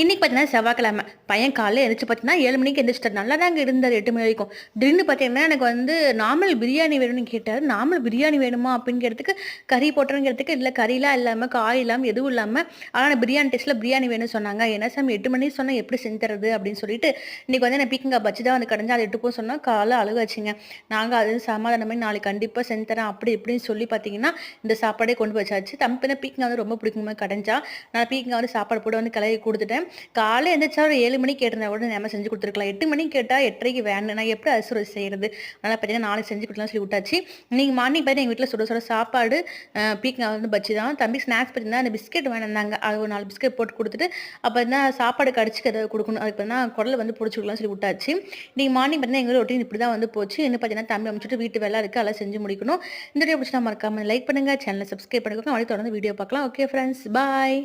இன்னைக்கு பார்த்தீங்கன்னா செவ்வாய்க்கிழமை பையன் காலையில் எழுந்திரிச்சு பார்த்தீங்கன்னா 7 மணிக்கு எழுந்திரிச்சிட்டார். நல்லா தாங்க இருந்தார் 8 மணி வரைக்கும். திடீர்னு பார்த்தீங்கன்னா எனக்கு வந்து நார்மல் பிரியாணி வேணும்னு கேட்டார். நார்மல் பிரியாணி வேணுமா அப்படிங்கிறதுக்கு கறி போட்டுறங்கிறதுக்கு இல்லை கறிலாம் இல்லாமல் காய் இல்லாமல் எதுவும் இல்லாமல் ஆனால் பிரியாணி டேஸ்ட்டில் பிரியாணி வேணும்னு சொன்னாங்க. என்ன சாமி 8 மணி சொன்னால் எப்படி செஞ்சு தரது அப்படின்னு சொல்லிட்டு இன்னைக்கு வந்து நான் பீக்கங்காய் பச்சி தான் வந்து கடைஞ்சா அதை எடுத்து போக சொன்னால் காலை அழுகாச்சுங்க. நாங்கள் அது சமாதானமே நாளைக்கு கண்டிப்பாக செஞ்சு தரேன் அப்படி இப்படின்னு சொல்லி பார்த்தீங்கன்னா இந்த சாப்பாடே கொண்டு வச்சாச்சு. தம்பின பீக்கங்காய் வந்து ரொம்ப பிடிக்குமா கடைஞ்சா நான் பீக்கங்காய் வந்து சாப்பாடு போட்டு வந்து கிளறி கொடுத்துட்டேன். காலை எந்திரிச்சா ஒரு 7 மணிக்கு கேட்டிருந்தா கூட நம்ம செஞ்சு கொடுத்துருக்கலாம். 8 மணிக்கு கேட்டால் 8:30க்கு வேணும். நான் எப்படி அரிசி செய்கிறது? அதனால் பார்த்தீங்கன்னா நாளைக்கு செஞ்சு கொடுக்கலாம் சொல்லி விட்டாச்சு. நீங்கள் மார்னிங் பார்த்தீங்கன்னா எங்கள் வீட்டில் சுட சுட சாப்பாடு பீக்கங்காய் வந்து பச்சி தான். தம்பி ஸ்நாக்ஸ் பார்த்தீங்கன்னா அந்த பிஸ்கெட் வேணும்னாங்க. அது ஒரு 4 பிஸ்கெட் போட்டு கொடுத்துட்டு அப்போ தான் சாப்பாடு கடிச்சிக்கு எதாவது கொடுக்கணும். அதுக்கு பார்த்தீங்கன்னா குடலை வந்து பிடிச்சி கொடுக்கலாம் சொல்லி விட்டாச்சு. நீங்கள் மார்னிங் பார்த்தீங்கன்னா எங்கள் ரொட்டீன் இப்படி தான் வந்து போச்சு. இன்னும் பார்த்தீங்கன்னா தம்பி அமைச்சிட்டு வீட்டு வேலை இருக்குது அதெல்லாம் செஞ்சு முடிக்கணும். இந்த வீடியோ பிடிச்சா மறக்காமல் லைக் பண்ணுங்கள், சேனலை சப்ஸ்கிரைப் பண்ணிக்கோங்க. அவளை தொடர்ந்து வீடியோ பார்க்கலாம். ஓகே ஃப்ரெண்ட்ஸ், பாய்.